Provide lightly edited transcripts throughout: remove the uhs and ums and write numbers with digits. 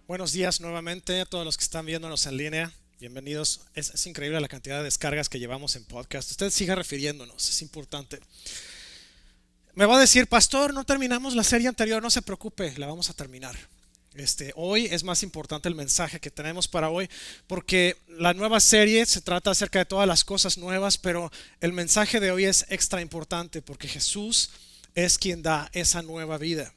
Buenos días nuevamente a todos los que están viéndonos en línea. Bienvenidos. Es increíble la cantidad de descargas que llevamos en podcast. Usted siga refiriéndonos, es importante. Me va a decir, pastor, no terminamos la serie anterior, no se preocupe, la vamos a terminar. Hoy es más importante el mensaje que tenemos para hoy, porque la nueva serie se trata acerca de todas las cosas nuevas, pero el mensaje de hoy es extra importante porque Jesús es quien da esa nueva vida.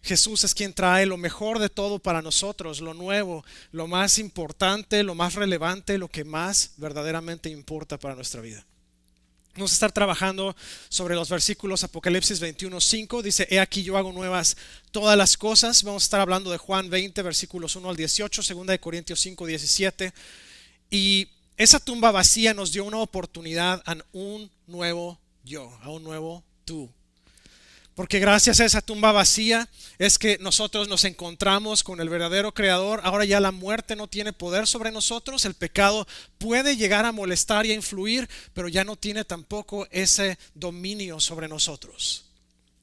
Jesús es quien trae lo mejor de todo para nosotros, lo nuevo, lo más importante, lo más relevante, lo que más verdaderamente importa para nuestra vida. Vamos a estar trabajando sobre los versículos Apocalipsis 21:5, dice, he aquí yo hago nuevas todas las cosas. Vamos a estar hablando de Juan 20, versículos 1 al 18, 2 Corintios 5, 17. Y esa tumba vacía nos dio una oportunidad a un nuevo yo, a un nuevo tú. Porque gracias a esa tumba vacía es que nosotros nos encontramos con el verdadero Creador. Ahora ya la muerte no tiene poder sobre nosotros. El pecado puede llegar a molestar y a influir, pero ya no tiene tampoco ese dominio sobre nosotros.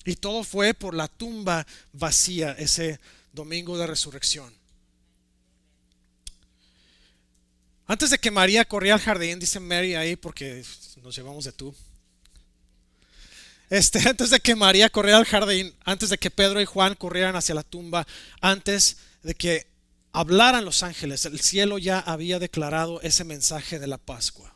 Y todo fue por la tumba vacía ese domingo de resurrección. Antes de que María corría al jardín, dice Mary ahí porque nos llevamos de tú. Antes de que María corriera al jardín, antes de que Pedro y Juan corrieran hacia la tumba, antes de que hablaran los ángeles, el cielo ya había declarado ese mensaje de la Pascua.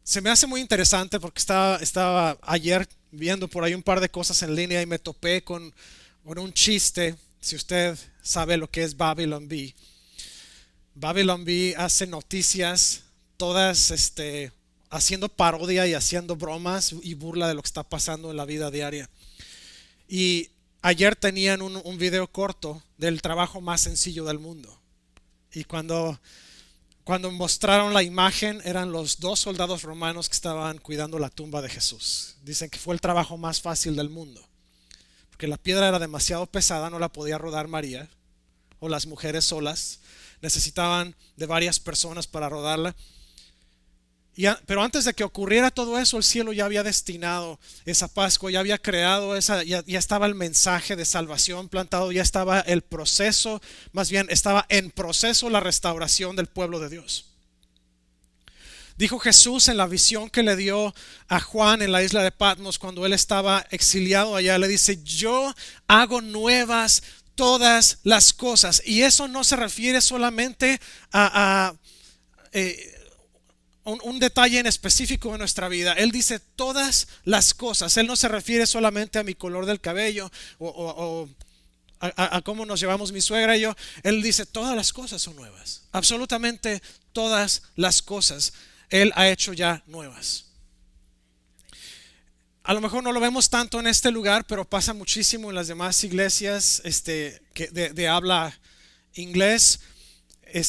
Se me hace muy interesante porque estaba ayer viendo por ahí un par de cosas en línea y me topé con un chiste. Si usted sabe lo que es Babylon Bee. Babylon Bee hace noticias todas haciendo parodia y haciendo bromas y burla de lo que está pasando en la vida diaria. Y ayer tenían un video corto del trabajo más sencillo del mundo. Y cuando mostraron la imagen, eran los 2 soldados romanos que estaban cuidando la tumba de Jesús. Dicen que fue el trabajo más fácil del mundo, porque la piedra era demasiado pesada, no la podía rodar María o las mujeres solas. Necesitaban de varias personas para rodarla. Pero antes de que ocurriera todo eso, el cielo ya había destinado esa Pascua, ya había creado ya estaba el mensaje de salvación plantado, ya estaba el proceso, más bien estaba en proceso la restauración del pueblo de Dios. Dijo Jesús en la visión que le dio a Juan en la isla de Patmos cuando él estaba exiliado allá, le dice, yo hago nuevas todas las cosas. Y eso no se refiere solamente a un detalle en específico de nuestra vida. Él dice todas las cosas. Él no se refiere solamente a mi color del cabello o a cómo nos llevamos mi suegra y yo. Él dice todas las cosas son nuevas. Absolutamente todas las cosas Él ha hecho ya nuevas. A lo mejor no lo vemos tanto en este lugar, pero pasa muchísimo en las demás iglesias de habla inglés,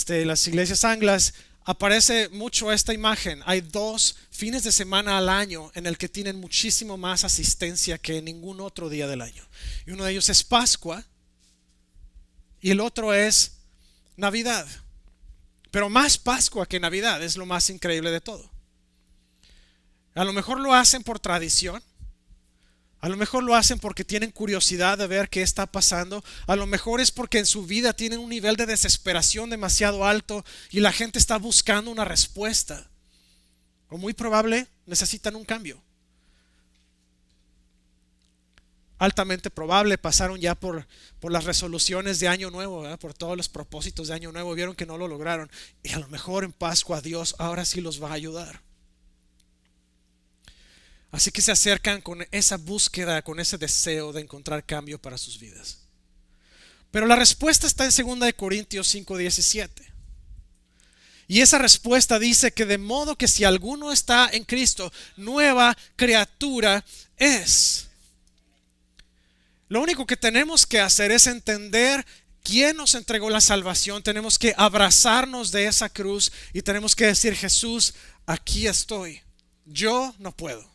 las iglesias anglas. Aparece mucho esta imagen. Hay 2 fines de semana al año en el que tienen muchísimo más asistencia que en ningún otro día del año. Y uno de ellos es Pascua y el otro es Navidad. Pero más Pascua que Navidad es lo más increíble de todo. A lo mejor lo hacen por tradición. A lo mejor lo hacen porque tienen curiosidad de ver qué está pasando. A lo mejor es porque en su vida tienen un nivel de desesperación demasiado alto y la gente está buscando una respuesta. O muy probable necesitan un cambio. Altamente probable pasaron ya por las resoluciones de Año Nuevo, ¿verdad? Por todos los propósitos de Año Nuevo. Vieron que no lo lograron. Y a lo mejor en Pascua Dios ahora sí los va a ayudar. Así que se acercan con esa búsqueda, con ese deseo de encontrar cambio para sus vidas. Pero la respuesta está en 2 Corintios 5, 17. Y esa respuesta dice que de modo que si alguno está en Cristo, nueva criatura es. Lo único que tenemos que hacer es entender quién nos entregó la salvación. Tenemos que abrazarnos de esa cruz y tenemos que decir, Jesús, aquí estoy. Yo no puedo.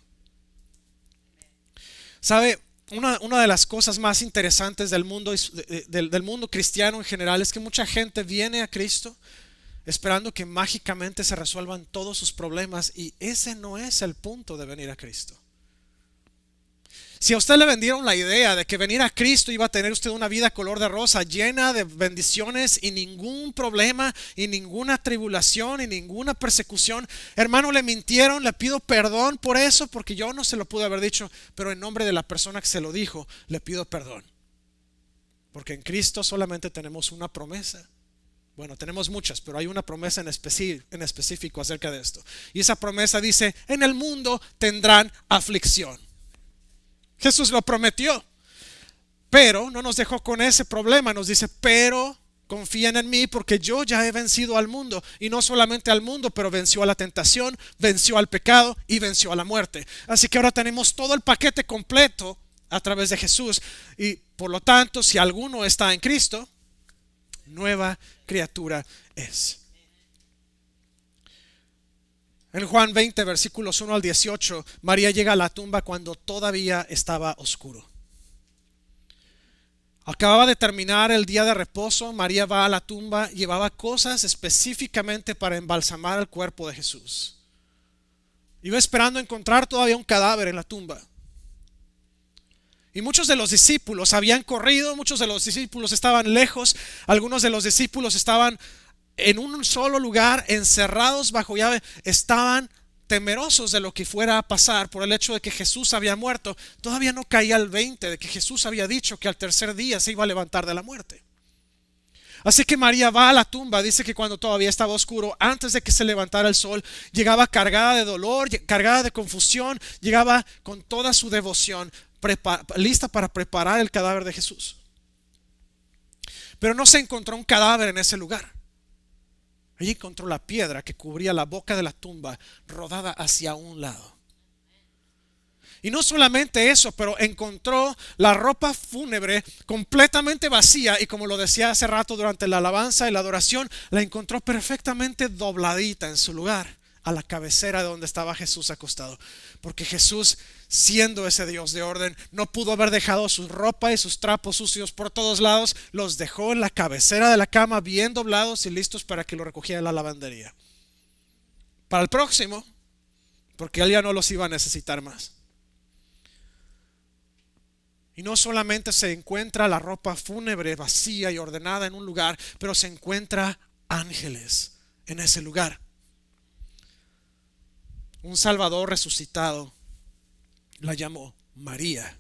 ¿Sabe? Una de las cosas más interesantes del mundo cristiano en general es que mucha gente viene a Cristo, esperando que mágicamente se resuelvan todos sus problemas, y ese no es el punto de venir a Cristo. Si a usted le vendieron la idea de que venir a Cristo iba a tener usted una vida color de rosa, llena de bendiciones y ningún problema y ninguna tribulación y ninguna persecución, hermano, le mintieron. Le pido perdón por eso, porque yo no se lo pude haber dicho, pero en nombre de la persona que se lo dijo, le pido perdón. Porque en Cristo solamente tenemos una promesa. Bueno, tenemos muchas, pero hay una promesa en específico acerca de esto. Y esa promesa dice: en el mundo tendrán aflicción. Jesús lo prometió, pero no nos dejó con ese problema. Nos dice: pero confíen en mí, porque yo ya he vencido al mundo. Y no solamente al mundo, pero venció a la tentación, venció al pecado y venció a la muerte. Así que ahora tenemos todo el paquete completo a través de Jesús. Y por lo tanto, si alguno está en Cristo, nueva criatura es. En Juan 20, versículos 1 al 18, María llega a la tumba cuando todavía estaba oscuro. Acababa de terminar el día de reposo. María va a la tumba, llevaba cosas específicamente para embalsamar el cuerpo de Jesús. Iba esperando encontrar todavía un cadáver en la tumba. Y muchos de los discípulos habían corrido, muchos de los discípulos estaban lejos, algunos de los discípulos estaban en un solo lugar, encerrados bajo llave, estaban temerosos de lo que fuera a pasar por el hecho de que Jesús había muerto. Todavía no caía el 20 de que Jesús había dicho que al tercer día se iba a levantar de la muerte. Así que María va a la tumba. Dice que cuando todavía estaba oscuro, antes de que se levantara el sol, llegaba cargada de dolor, cargada de confusión, llegaba con toda su devoción, lista para preparar el cadáver de Jesús. Pero no se encontró un cadáver en ese lugar. Allí encontró la piedra que cubría la boca de la tumba, rodada hacia un lado. Y no solamente eso, pero encontró la ropa fúnebre completamente vacía, y como lo decía hace rato durante la alabanza y la adoración, la encontró perfectamente dobladita en su lugar, a la cabecera de donde estaba Jesús acostado. Porque Jesús, siendo ese Dios de orden, no pudo haber dejado su ropa y sus trapos sucios por todos lados. Los dejó en la cabecera de la cama, bien doblados y listos para que lo recogiera la lavandería para el próximo, porque él ya no los iba a necesitar más. Y no solamente se encuentra la ropa fúnebre vacía y ordenada en un lugar, pero se encuentra ángeles en ese lugar. Un Salvador resucitado la llamó María.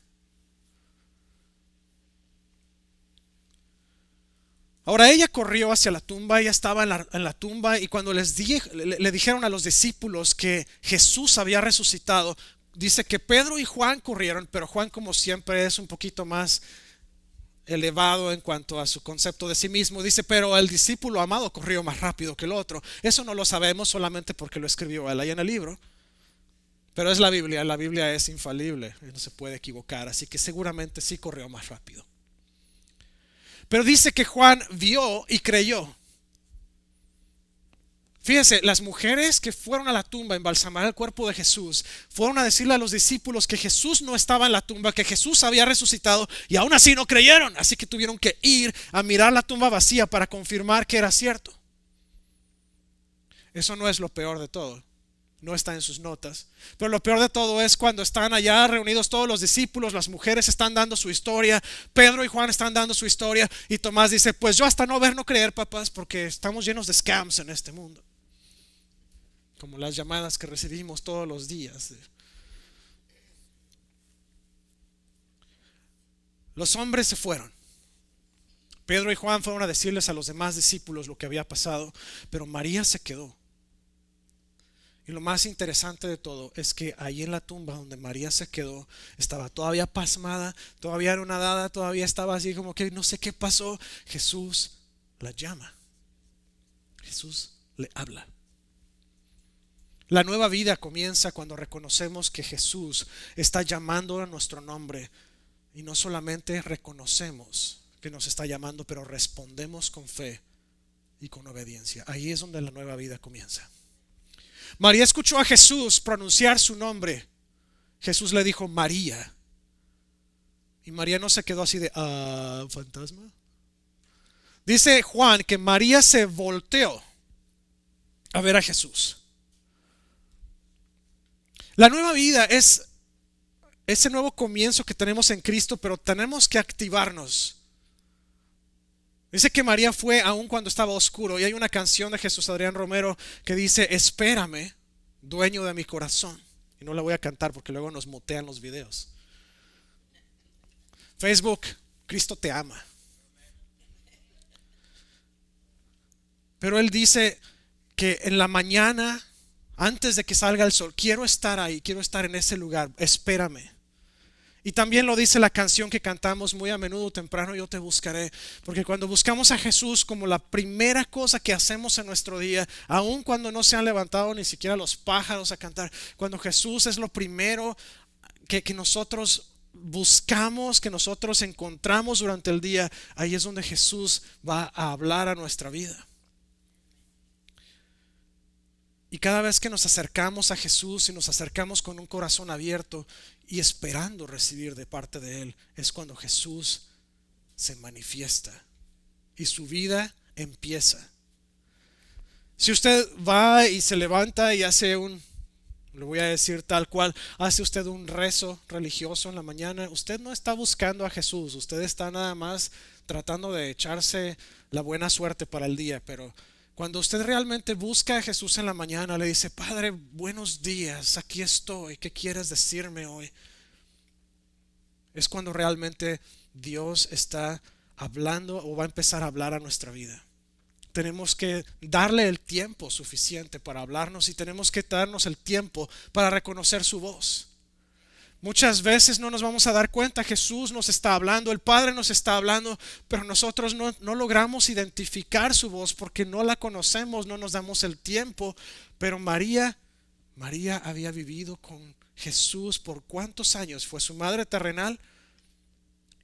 Ahora ella corrió hacia la tumba. Ella estaba en la tumba, y cuando le dijeron a los discípulos que Jesús había resucitado, dice que Pedro y Juan corrieron, pero Juan, como siempre, es un poquito más elevado en cuanto a su concepto de sí mismo. Dice: pero el discípulo amado corrió más rápido que el otro. Eso no lo sabemos solamente porque lo escribió él ahí en el libro, pero es la Biblia es infalible, no se puede equivocar, así que seguramente sí corrió más rápido. Pero dice que Juan vio y creyó. Fíjense, las mujeres que fueron a la tumba a embalsamar el cuerpo de Jesús fueron a decirle a los discípulos que Jesús no estaba en la tumba, que Jesús había resucitado, y aún así no creyeron. Así que tuvieron que ir a mirar la tumba vacía para confirmar que era cierto. Eso no es lo peor de todo. No está en sus notas. Pero lo peor de todo es cuando están allá reunidos todos los discípulos, las mujeres están dando su historia, Pedro y Juan están dando su historia, y Tomás dice: pues yo hasta no ver, no creer, papás, porque estamos llenos de scams en este mundo. Como las llamadas que recibimos todos los días. Los hombres se fueron. Pedro y Juan fueron a decirles a los demás discípulos lo que había pasado, pero María se quedó. Y lo más interesante de todo es que ahí en la tumba donde María se quedó, estaba todavía pasmada, todavía era una dada, todavía estaba así como que no sé qué pasó. Jesús la llama. Jesús le habla. La nueva vida comienza cuando reconocemos que Jesús está llamando a nuestro nombre, y no solamente reconocemos que nos está llamando, pero respondemos con fe y con obediencia. Ahí es donde la nueva vida comienza. María escuchó a Jesús pronunciar su nombre. Jesús le dijo: María. Y María no se quedó así de fantasma. Dice Juan que María se volteó a ver a Jesús. La nueva vida es ese nuevo comienzo que tenemos en Cristo, pero tenemos que activarnos. Dice que María fue aún cuando estaba oscuro, y hay una canción de Jesús Adrián Romero que dice: espérame, dueño de mi corazón. Y no la voy a cantar porque luego nos mutean los videos. Facebook, Cristo te ama. Pero Él dice que en la mañana, antes de que salga el sol, quiero estar ahí, quiero estar en ese lugar, espérame. Y también lo dice la canción que cantamos muy a menudo: temprano yo te buscaré. Porque cuando buscamos a Jesús como la primera cosa que hacemos en nuestro día, aun cuando no se han levantado ni siquiera los pájaros a cantar, cuando Jesús es lo primero que nosotros buscamos, que nosotros encontramos durante el día, ahí es donde Jesús va a hablar a nuestra vida. Y cada vez que nos acercamos a Jesús y nos acercamos con un corazón abierto y esperando recibir de parte de Él, es cuando Jesús se manifiesta y su vida empieza. Si usted va y se levanta y hace lo voy a decir tal cual, hace usted un rezo religioso en la mañana, usted no está buscando a Jesús, usted está nada más tratando de echarse la buena suerte para el día. Pero cuando usted realmente busca a Jesús en la mañana, le dice: Padre, buenos días, aquí estoy, ¿qué quieres decirme hoy? Es cuando realmente Dios está hablando o va a empezar a hablar a nuestra vida. Tenemos que darle el tiempo suficiente para hablarnos, y tenemos que darnos el tiempo para reconocer su voz. Muchas veces no nos vamos a dar cuenta. Jesús nos está hablando, el Padre nos está hablando, pero nosotros no logramos identificar su voz porque no la conocemos, no nos damos el tiempo. Pero María había vivido con Jesús por ¿cuántos años? Fue su madre terrenal,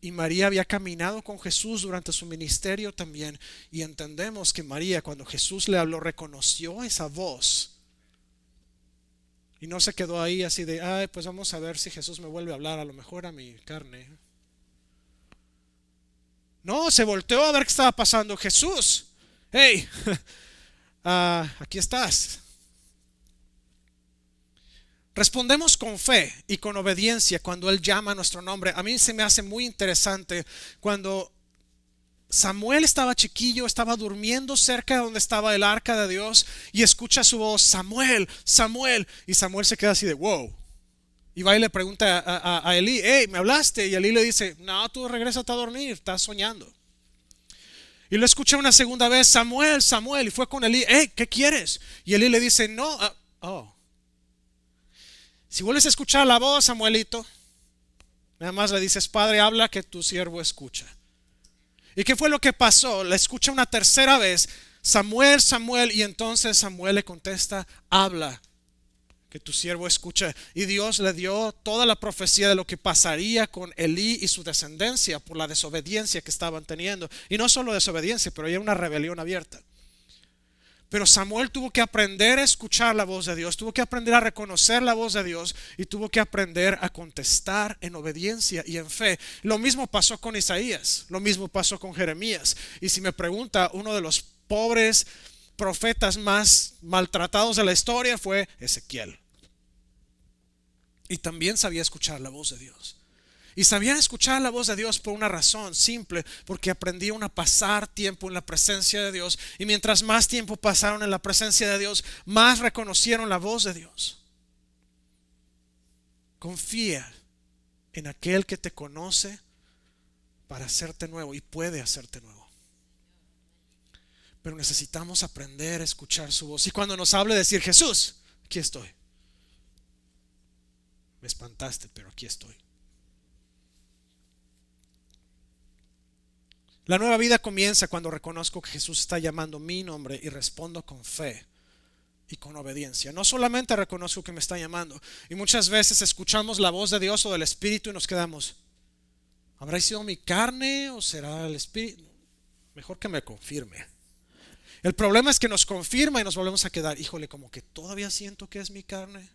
y María había caminado con Jesús durante su ministerio también. Y entendemos que María, cuando Jesús le habló, reconoció esa voz. Y no se quedó ahí así de: ay, pues vamos a ver si Jesús me vuelve a hablar, a lo mejor a mi carne. No, se volteó a ver qué estaba pasando. Jesús, hey, aquí estás. Respondemos con fe y con obediencia cuando Él llama a nuestro nombre. A mí se me hace muy interesante cuando Samuel estaba chiquillo, estaba durmiendo cerca de donde estaba el arca de Dios, y escucha su voz: Samuel, Samuel. Y Samuel se queda así de wow. Y va y le pregunta a Elí: hey, ¿me hablaste? Y Elí le dice: no, tú regrésate a dormir, estás soñando. Y lo escucha una segunda vez: Samuel, Samuel. Y fue con Elí: hey, ¿qué quieres? Y Elí le dice: no, si vuelves a escuchar la voz, Samuelito, nada más le dices: Padre, habla, que tu siervo escucha. ¿Y qué fue lo que pasó? Le escucha una tercera vez: Samuel, Samuel. Y entonces Samuel le contesta: habla, que tu siervo escucha. Y Dios le dio toda la profecía de lo que pasaría con Elí y su descendencia por la desobediencia que estaban teniendo. Y no solo desobediencia, pero ya una rebelión abierta. Pero Samuel tuvo que aprender a escuchar la voz de Dios, tuvo que aprender a reconocer la voz de Dios, y tuvo que aprender a contestar en obediencia y en fe. Lo mismo pasó con Isaías, lo mismo pasó con Jeremías. Y si me pregunta, uno de los pobres profetas más maltratados de la historia fue Ezequiel. Y también sabía escuchar la voz de Dios. Y sabían escuchar la voz de Dios por una razón simple: porque aprendieron a pasar tiempo en la presencia de Dios. Y mientras más tiempo pasaron en la presencia de Dios, más reconocieron la voz de Dios. Confía en aquel que te conoce para hacerte nuevo, y puede hacerte nuevo. Pero necesitamos aprender a escuchar su voz. Y cuando nos hable, decir: Jesús, aquí estoy. Me espantaste, pero aquí estoy. La nueva vida comienza cuando reconozco que Jesús está llamando mi nombre y respondo con fe y con obediencia. No solamente reconozco que me está llamando. Y muchas veces escuchamos la voz de Dios o del Espíritu y nos quedamos: ¿habrá sido mi carne o será el Espíritu? Mejor que me confirme. El problema es que nos confirma y nos volvemos a quedar: híjole, como que todavía siento que es mi carne.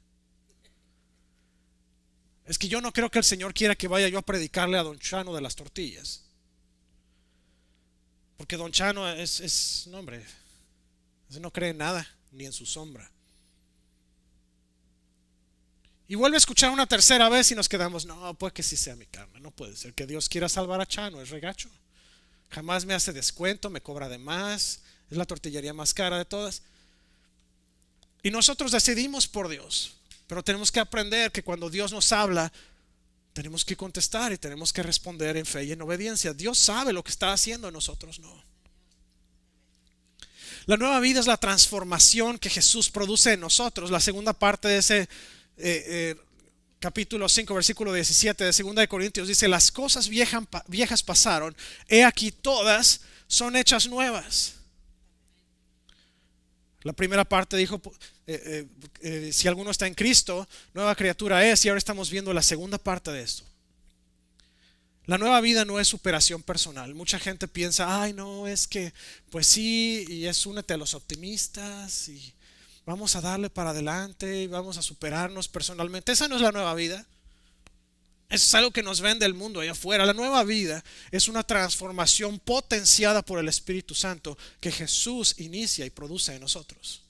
Es que yo no creo que el Señor quiera que vaya yo a predicarle a Don Chano de las tortillas. Porque Don Chano no, hombre, ese no cree en nada. ni en su sombra. Y vuelve a escuchar una tercera vez y nos quedamos, no, pues que sí sea mi carne, no puede ser que Dios quiera salvar a Chano, es regacho. Jamás me hace descuento, me cobra de más, es la tortillería más cara de todas. Y nosotros decidimos por Dios, pero tenemos que aprender que cuando Dios nos habla, tenemos que contestar y tenemos que responder en fe y en obediencia. Dios sabe lo que está haciendo, nosotros no. La nueva vida es la transformación que Jesús produce en nosotros. La segunda parte de ese capítulo 5 versículo 17 de 2 de Corintios dice: las cosas viejas pasaron, he aquí todas son hechas nuevas. La primera parte dijo, si alguno está en Cristo, nueva criatura es, y ahora estamos viendo la segunda parte de esto. La nueva vida no es superación personal. Mucha gente piensa, ay no, es que pues sí, y es únete a los optimistas y vamos a darle para adelante y vamos a superarnos personalmente. Esa no es la nueva vida. Eso es algo que nos vende el mundo allá afuera. La nueva vida es una transformación potenciada por el Espíritu Santo que Jesús inicia y produce en nosotros.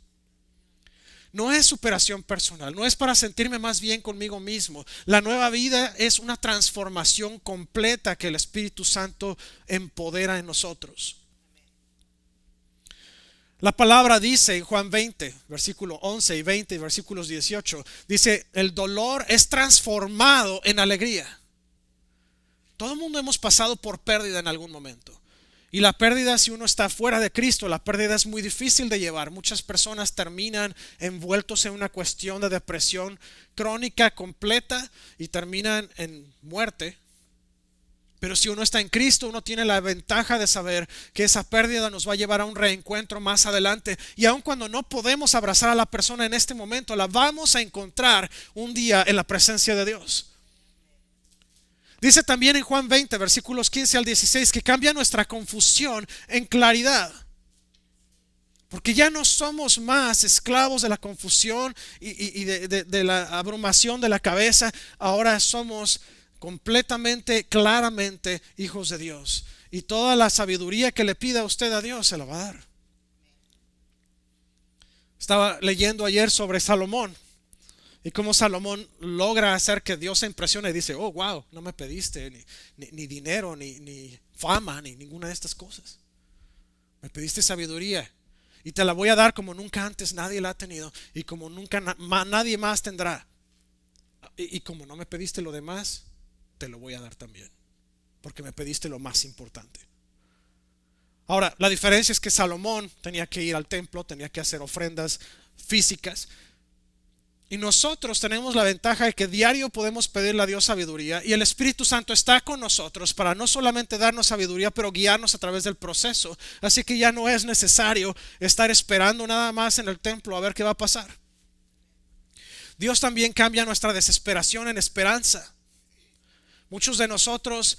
No es superación personal, no es para sentirme más bien conmigo mismo. La nueva vida es una transformación completa que el Espíritu Santo empodera en nosotros. La palabra dice en Juan 20, versículo 11 y 20 y versículos 18, dice, el dolor es transformado en alegría. Todo el mundo hemos pasado por pérdida en algún momento. Y la pérdida, si uno está fuera de Cristo, la pérdida es muy difícil de llevar. Muchas personas terminan envueltos en una cuestión de depresión crónica completa y terminan en muerte. Pero si uno está en Cristo, uno tiene la ventaja de saber que esa pérdida nos va a llevar a un reencuentro más adelante. Y aun cuando no podemos abrazar a la persona en este momento, la vamos a encontrar un día en la presencia de Dios. Dice también en Juan 20, versículos 15 al 16, que cambia nuestra confusión en claridad. Porque ya no somos más esclavos de la confusión y de la abrumación de la cabeza. Ahora somos completamente, claramente hijos de Dios. Y toda la sabiduría que le pida usted a Dios se la va a dar. Estaba leyendo ayer sobre Salomón y cómo Salomón logra hacer que Dios se impresione y dice, oh wow, no me pediste ni dinero, ni fama, ni ninguna de estas cosas. Me pediste sabiduría y te la voy a dar como nunca antes nadie la ha tenido y como nunca nadie más tendrá. Y como no me pediste lo demás, te lo voy a dar también, porque me pediste lo más importante. Ahora, la diferencia es que Salomón tenía que ir al templo, tenía que hacer ofrendas físicas. Y nosotros tenemos la ventaja de que diario podemos pedirle a Dios sabiduría y el Espíritu Santo está con nosotros para no solamente darnos sabiduría, pero guiarnos a través del proceso. Así que ya no es necesario estar esperando nada más en el templo a ver qué va a pasar. Dios también cambia nuestra desesperación en esperanza. Muchos de nosotros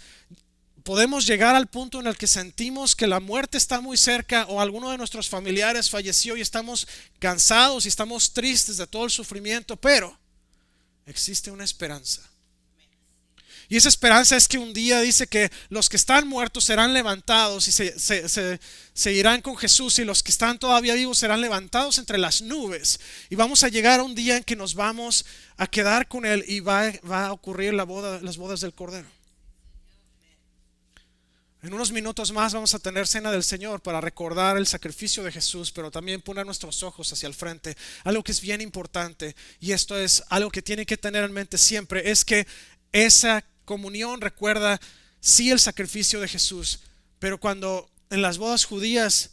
podemos llegar al punto en el que sentimos que la muerte está muy cerca o alguno de nuestros familiares falleció y estamos cansados y estamos tristes de todo el sufrimiento, pero existe una esperanza. Y esa esperanza es que un día dice que los que están muertos serán levantados y se irán con Jesús, y los que están todavía vivos serán levantados entre las nubes. Y vamos a llegar a un día en que nos vamos a quedar con Él y va a ocurrir las bodas del Cordero. En unos minutos más vamos a tener cena del Señor para recordar el sacrificio de Jesús, pero también poner nuestros ojos hacia el frente. Algo que es bien importante, y esto es algo que tienen que tener en mente siempre, es que esa comunión recuerda sí el sacrificio de Jesús, pero cuando en las bodas judías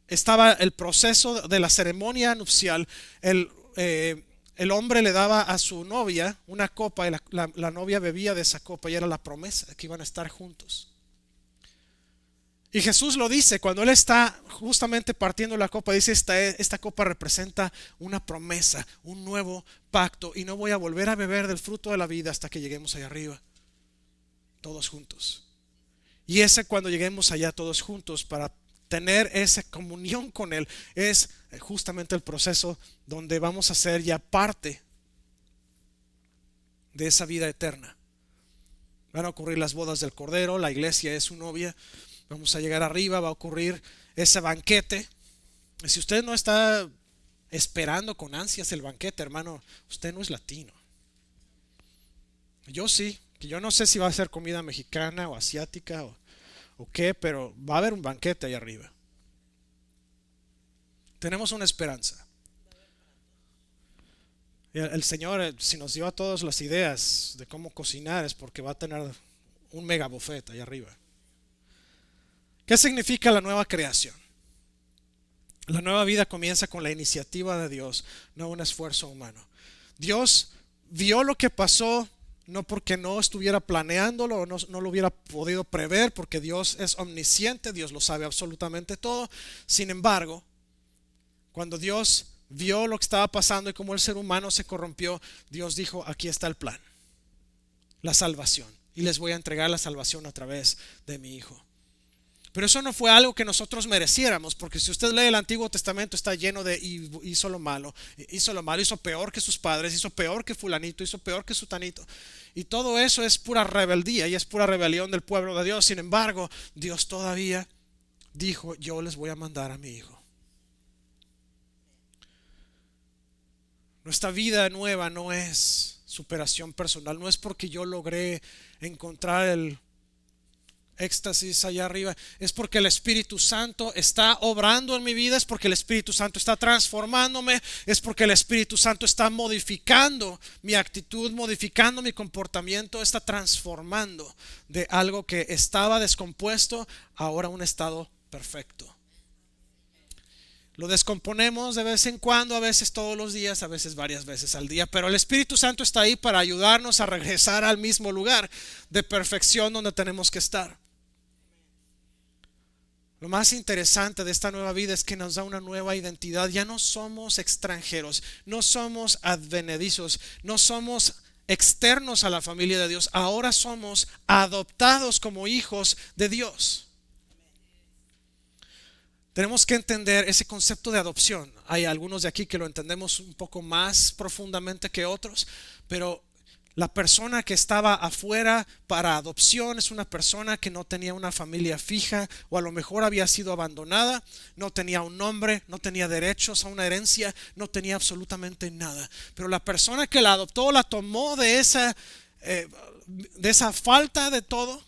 estaba el proceso de la ceremonia nupcial, el hombre le daba a su novia una copa y la novia bebía de esa copa, y era la promesa de que iban a estar juntos. Y Jesús lo dice cuando Él está justamente partiendo la copa, dice esta copa representa una promesa, un nuevo pacto, y no voy a volver a beber del fruto de la vida hasta que lleguemos allá arriba, todos juntos. Y ese cuando lleguemos allá todos juntos para tener esa comunión con Él es justamente el proceso donde vamos a ser ya parte de esa vida eterna. Van a ocurrir las bodas del Cordero, la iglesia es su novia. Vamos a llegar arriba, va a ocurrir ese banquete. Y si usted no está esperando con ansias el banquete, hermano, usted no es latino. Yo sí, que yo no sé si va a ser comida mexicana o asiática o qué, pero va a haber un banquete ahí arriba. Tenemos una esperanza. El Señor, si nos dio a todos las ideas de cómo cocinar, es porque va a tener un mega buffet ahí arriba. ¿Qué significa la nueva creación? La nueva vida comienza con la iniciativa de Dios, no un esfuerzo humano. Dios vio lo que pasó, no porque no estuviera planeándolo o no lo hubiera podido prever, porque Dios es omnisciente, Dios lo sabe absolutamente todo. Sin embargo, cuando Dios vio lo que estaba pasando y cómo el ser humano se corrompió, Dios dijo, aquí está el plan, la salvación, y les voy a entregar la salvación a través de mi Hijo. Pero eso no fue algo que nosotros mereciéramos, porque si usted lee el Antiguo Testamento está lleno de hizo lo malo, hizo peor que sus padres, hizo peor que fulanito, hizo peor que sutanito. Y todo eso es pura rebeldía y es pura rebelión del pueblo de Dios. Sin embargo, Dios todavía dijo, yo les voy a mandar a mi Hijo. Nuestra vida nueva no es superación personal, no es porque yo logré encontrar el éxtasis allá arriba, es porque el Espíritu Santo está obrando en mi vida, es porque el Espíritu Santo está transformándome, es porque el Espíritu Santo está modificando mi actitud, modificando mi comportamiento, está transformando de algo que estaba descompuesto ahora a un estado perfecto. Lo descomponemos de vez en cuando, a veces todos los días, a veces varias veces al día, pero el Espíritu Santo está ahí para ayudarnos a regresar al mismo lugar de perfección donde tenemos que estar. Lo más interesante de esta nueva vida es que nos da una nueva identidad. Ya no somos extranjeros, no somos advenedizos, no somos externos a la familia de Dios. Ahora somos adoptados como hijos de Dios. Tenemos que entender ese concepto de adopción. Hay algunos de aquí que lo entendemos un poco más profundamente que otros, pero la persona que estaba afuera para adopción es una persona que no tenía una familia fija o a lo mejor había sido abandonada, no tenía un nombre, no tenía derechos a una herencia, no tenía absolutamente nada. Pero la persona que la adoptó la tomó de esa falta de todo,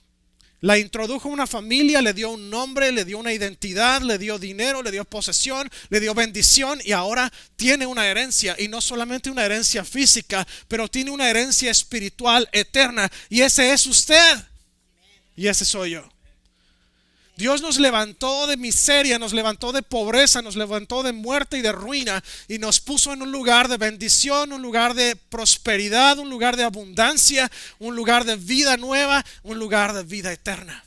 la introdujo a una familia, le dio un nombre, le dio una identidad, le dio dinero, le dio posesión, le dio bendición y ahora tiene una herencia. Y no solamente una herencia física, pero tiene una herencia espiritual eterna. Y ese es usted. Y ese soy yo. Dios nos levantó de miseria, nos levantó de pobreza, nos levantó de muerte y de ruina y nos puso en un lugar de bendición, un lugar de prosperidad, un lugar de abundancia, un lugar de vida nueva, un lugar de vida eterna.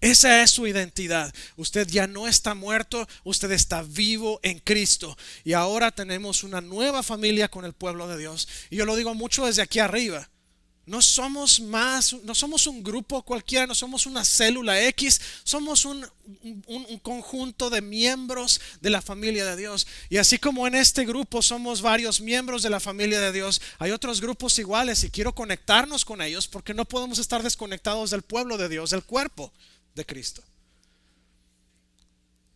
Esa es su identidad. Usted ya no está muerto, usted está vivo en Cristo. Y ahora tenemos una nueva familia con el pueblo de Dios. Y yo lo digo mucho desde aquí arriba. No somos un grupo cualquiera, no somos una célula X, somos un conjunto de miembros de la familia de Dios. Y así como en este grupo somos varios miembros de la familia de Dios, hay otros grupos iguales y quiero conectarnos con ellos porque no podemos estar desconectados del pueblo de Dios, del cuerpo de Cristo.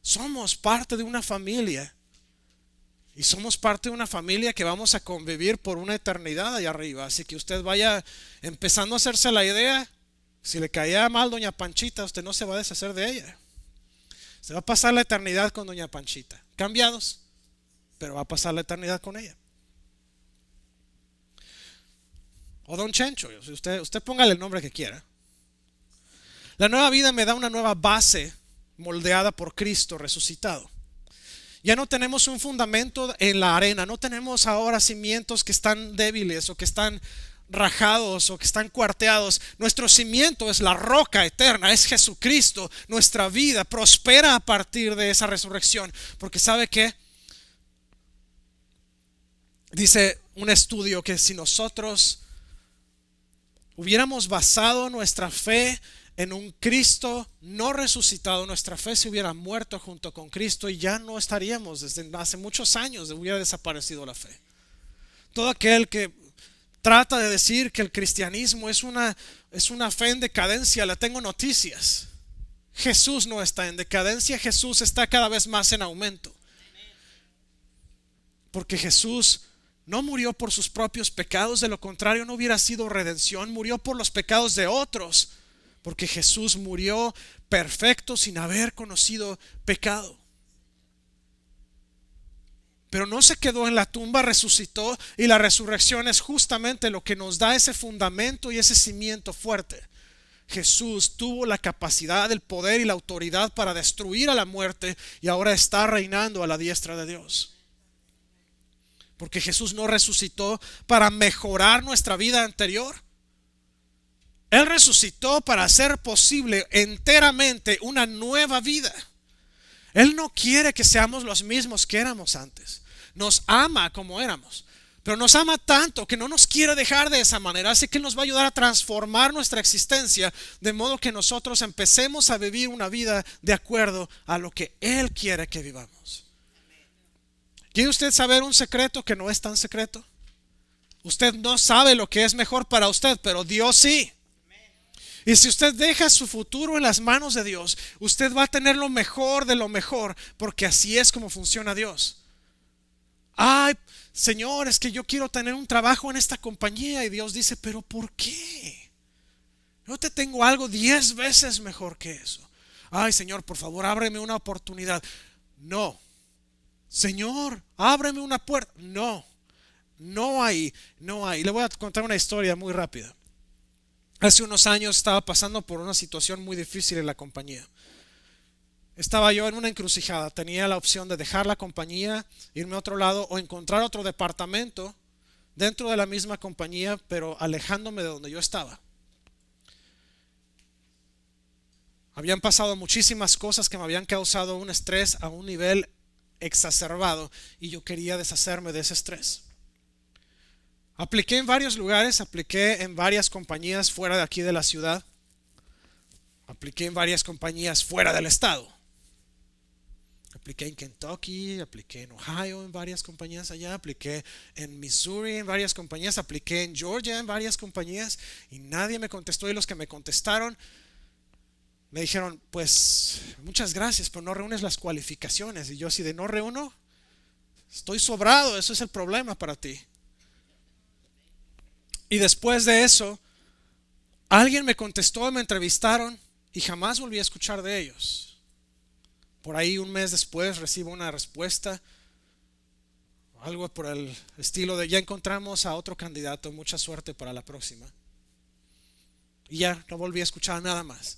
Somos parte de una familia. Y somos parte de una familia que vamos a convivir por una eternidad allá arriba. Así que usted vaya empezando a hacerse la idea. Si le caía mal doña Panchita, usted no se va a deshacer de ella. Se va a pasar la eternidad con doña Panchita. Cambiados, pero va a pasar la eternidad con ella. O don Chencho, usted póngale el nombre que quiera. La nueva vida me da una nueva base moldeada por Cristo resucitado. Ya no tenemos un fundamento en la arena, no tenemos ahora cimientos que están débiles o que están rajados o que están cuarteados. Nuestro cimiento es la roca eterna, es Jesucristo. Nuestra vida prospera a partir de esa resurrección. Porque ¿sabe qué? Dice un estudio que si nosotros hubiéramos basado nuestra fe en un Cristo no resucitado, nuestra fe se hubiera muerto junto con Cristo y ya no estaríamos. Desde hace muchos años hubiera desaparecido la fe. Todo aquel que trata de decir que el cristianismo es una fe en decadencia, le tengo noticias. Jesús no está en decadencia, Jesús está cada vez más en aumento. Porque Jesús no murió por sus propios pecados, de lo contrario no hubiera sido redención. Murió por los pecados de otros, porque Jesús murió perfecto sin haber conocido pecado. Pero no se quedó en la tumba, resucitó, y la resurrección es justamente lo que nos da ese fundamento y ese cimiento fuerte. Jesús tuvo la capacidad, el poder y la autoridad para destruir a la muerte, y ahora está reinando a la diestra de Dios. Porque Jesús no resucitó para mejorar nuestra vida anterior. Él resucitó para hacer posible enteramente una nueva vida. Él no quiere que seamos los mismos que éramos antes. Nos ama como éramos, pero nos ama tanto que no nos quiere dejar de esa manera. Así que Él nos va a ayudar a transformar nuestra existencia, de modo que nosotros empecemos a vivir una vida de acuerdo a lo que Él quiere que vivamos. ¿Quiere usted saber un secreto que no es tan secreto? Usted no sabe lo que es mejor para usted, pero Dios sí. Y si usted deja su futuro en las manos de Dios, usted va a tener lo mejor de lo mejor, porque así es como funciona Dios. Ay, Señor, es que yo quiero tener un trabajo en esta compañía. Y Dios dice, pero ¿por qué? Yo te tengo algo 10 veces mejor que eso. Ay, Señor, por favor, ábreme una oportunidad. No. Señor, ábreme una puerta. No, no hay. Le voy a contar una historia muy rápida. Hace unos años estaba pasando por una situación muy difícil en la compañía. Estaba yo en una encrucijada. Tenía la opción de dejar la compañía, irme a otro lado o encontrar otro departamento dentro de la misma compañía, pero alejándome de donde yo estaba. Habían pasado muchísimas cosas que me habían causado un estrés a un nivel exacerbado, y yo quería deshacerme de ese estrés. Apliqué en varios lugares, apliqué en varias compañías fuera de aquí de la ciudad, apliqué en varias compañías fuera del estado, apliqué en Kentucky, apliqué en Ohio en varias compañías allá, apliqué en Missouri en varias compañías, apliqué en Georgia en varias compañías, y nadie me contestó. Y los que me contestaron me dijeron, pues muchas gracias, pero no reúnes las cualificaciones. Y yo así de, no reúno, estoy sobrado, eso es el problema para ti. Y después de eso, alguien me contestó, me entrevistaron y jamás volví a escuchar de ellos. Por ahí un mes después recibo una respuesta, algo por el estilo de, ya encontramos a otro candidato, mucha suerte para la próxima. Y ya no volví a escuchar nada más.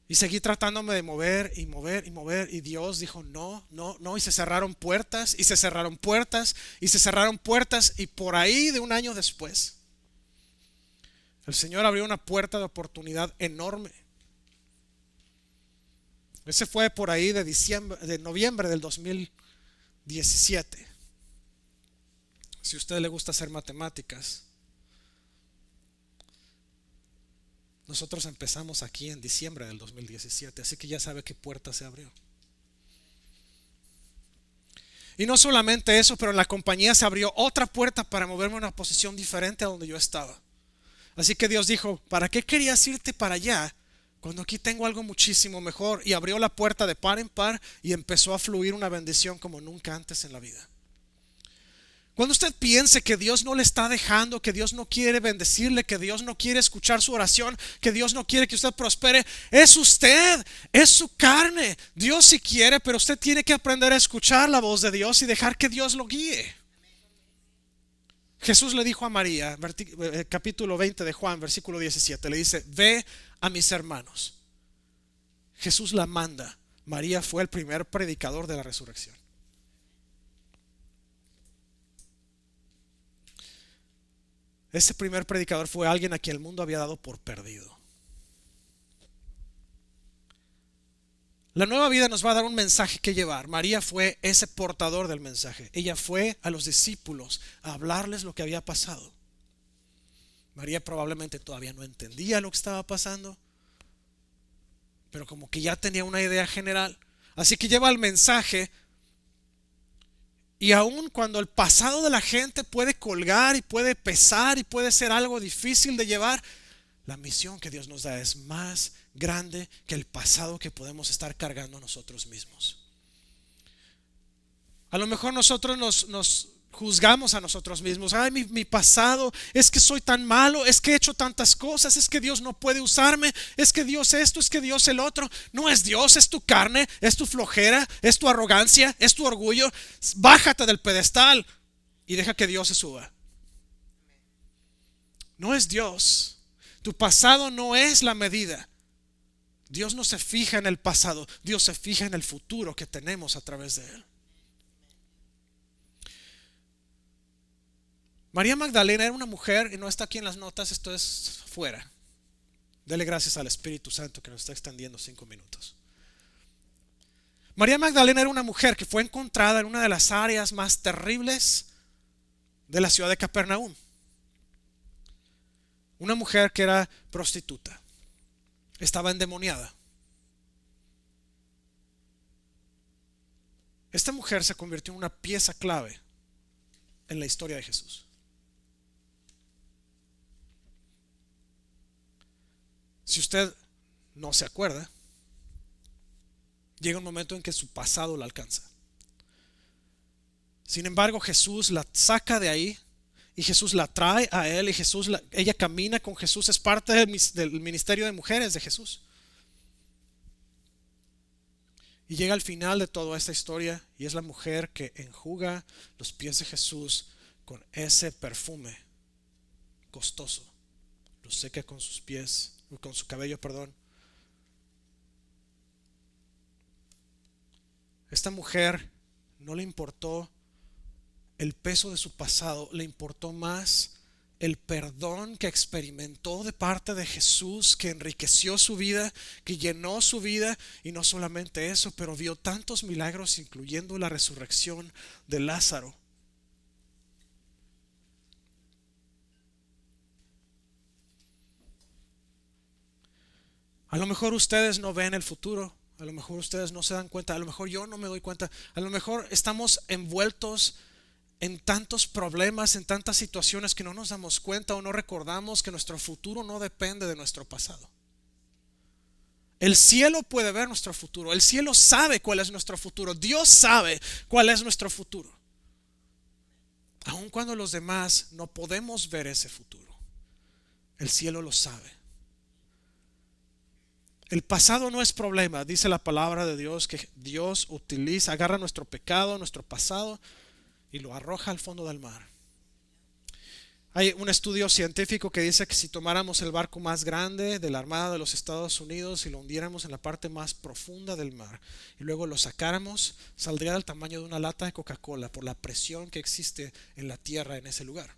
Y seguí tratándome de mover y mover y mover, y Dios dijo no, y se cerraron puertas y se cerraron puertas y se cerraron puertas, y por ahí de un año después el Señor abrió una puerta de oportunidad enorme. Ese fue por ahí de noviembre del 2017. Si a usted le gusta hacer matemáticas, nosotros empezamos aquí en diciembre del 2017, así que ya sabe qué puerta se abrió. Y no solamente eso, pero en la compañía se abrió otra puerta para moverme a una posición diferente a donde yo estaba. Así que Dios dijo, ¿para qué querías irte para allá cuando aquí tengo algo muchísimo mejor? Y abrió la puerta de par en par y empezó a fluir una bendición como nunca antes en la vida. Cuando usted piense que Dios no le está dejando, que Dios no quiere bendecirle, que Dios no quiere escuchar su oración, que Dios no quiere que usted prospere, es usted, es su carne. Dios sí quiere, pero usted tiene que aprender a escuchar la voz de Dios y dejar que Dios lo guíe. Jesús le dijo a María, capítulo 20 de Juan, versículo 17, le dice, ve a mis hermanos. Jesús la manda. María fue el primer predicador de la resurrección. Ese primer predicador fue alguien a quien el mundo había dado por perdido. La nueva vida nos va a dar un mensaje que llevar. María fue ese portador del mensaje. Ella fue a los discípulos a hablarles lo que había pasado. María probablemente todavía no entendía lo que estaba pasando, pero como que ya tenía una idea general. Así que lleva el mensaje. Y aun cuando el pasado de la gente puede colgar y puede pesar y puede ser algo difícil de llevar, la misión que Dios nos da es más grande que el pasado que podemos estar cargando nosotros mismos. A lo mejor nosotros nos juzgamos a nosotros mismos. Ay, mi pasado, es que soy tan malo, es que he hecho tantas cosas, es que Dios no puede usarme, es que Dios esto, es que Dios el otro. No es Dios, es tu carne, es tu flojera, es tu arrogancia, es tu orgullo. Bájate del pedestal y deja que Dios se suba. No es Dios. Tu pasado no es la medida. Dios no se fija en el pasado, Dios se fija en el futuro que tenemos a través de Él. María Magdalena era una mujer, y no está aquí en las notas, esto es fuera. Dele gracias al Espíritu Santo que nos está extendiendo 5 minutos. María Magdalena era una mujer que fue encontrada en una de las áreas más terribles de la ciudad de Capernaum. Una mujer que era prostituta. Estaba endemoniada. Esta mujer se convirtió en una pieza clave en la historia de Jesús. Si usted no se acuerda, llega un momento en que su pasado la alcanza. Sin embargo, Jesús la saca de ahí y Jesús la trae a él y ella camina con Jesús, es parte del ministerio de mujeres de Jesús. Y llega al final de toda esta historia y es la mujer que enjuga los pies de Jesús con ese perfume costoso. Lo seca con sus pies, con su cabello, perdón. Esta mujer no le importó el peso de su pasado, le importó más el perdón que experimentó de parte de Jesús, que enriqueció su vida, que llenó su vida, y no solamente eso, pero vio tantos milagros, incluyendo la resurrección de Lázaro. A lo mejor ustedes no ven el futuro, a lo mejor ustedes no se dan cuenta, a lo mejor yo no me doy cuenta, a lo mejor estamos envueltos en tantos problemas, en tantas situaciones que no nos damos cuenta o no recordamos que nuestro futuro no depende de nuestro pasado. El cielo puede ver nuestro futuro, el cielo sabe cuál es nuestro futuro, Dios sabe cuál es nuestro futuro. Aun cuando los demás no podemos ver ese futuro, el cielo lo sabe. El pasado no es problema, dice la palabra de Dios, que Dios utiliza, agarra nuestro pecado, nuestro pasado, y lo arroja al fondo del mar. Hay un estudio científico que dice que si tomáramos el barco más grande de la Armada de los Estados Unidos y lo hundiéramos en la parte más profunda del mar y luego lo sacáramos, saldría del tamaño de una lata de Coca-Cola por la presión que existe en la tierra en ese lugar.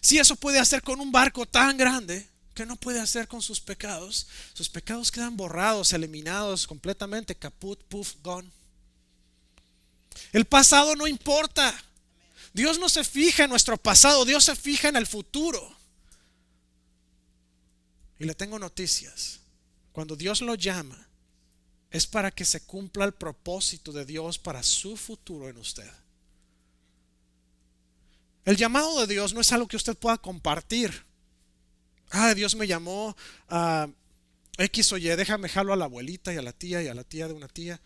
Si eso puede hacer con un barco tan grande, ¿qué no puede hacer con sus pecados? Sus pecados quedan borrados, eliminados completamente, caput, puff, gone. El pasado no importa. Dios no se fija en nuestro pasado, Dios se fija en el futuro. Y le tengo noticias. Cuando Dios lo llama, es para que se cumpla el propósito de Dios para su futuro en usted. El llamado de Dios no es algo que usted pueda compartir. Dios me llamó a X o Y, déjame jalo a la abuelita y a la tía de una tía.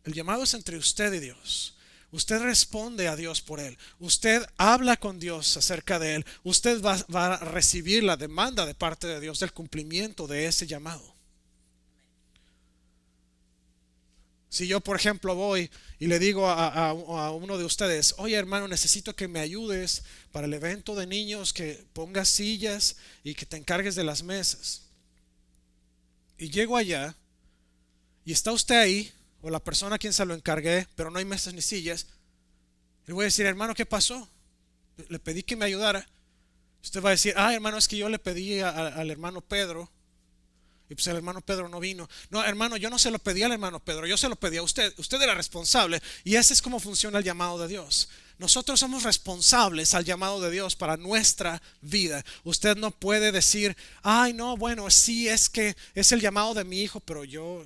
El llamado es entre usted y Dios. Usted responde a Dios por él. Usted habla con Dios acerca de él. Usted va a recibir la demanda de parte de Dios del cumplimiento de ese llamado. Si yo, por ejemplo, voy y le digo a uno de ustedes, oye hermano, necesito que me ayudes para el evento de niños, que pongas sillas y que te encargues de las mesas. Y llego allá y está usted ahí, o la persona a quien se lo encargué, pero no hay mesas ni sillas. Le voy a decir, hermano, ¿qué pasó? Le pedí que me ayudara. Usted va a decir, hermano, es que yo le pedí al hermano Pedro y pues el hermano Pedro no vino. No, hermano, yo no se lo pedí al hermano Pedro, yo se lo pedí a usted. Usted era responsable, y ese es como funciona el llamado de Dios. Nosotros somos responsables al llamado de Dios para nuestra vida. Usted no puede decir, no, bueno, sí, es que es el llamado de mi hijo, pero yo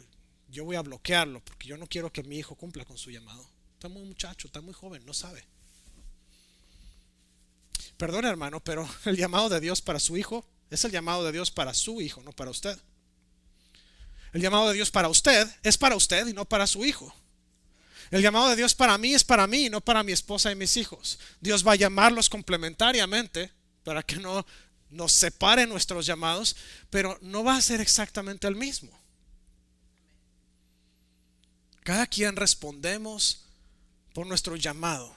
voy a bloquearlo porque yo no quiero que mi hijo cumpla con su llamado. Está muy muchacho, está muy joven, no sabe. Perdón, hermano, pero el llamado de Dios para su hijo es el llamado de Dios para su hijo, no para usted. El llamado de Dios para usted es para usted y no para su hijo. El llamado de Dios para mí es para mí, no para mi esposa y mis hijos. Dios va a llamarlos complementariamente para que no nos separe nuestros llamados, pero no va a ser exactamente el mismo. Cada quien respondemos por nuestro llamado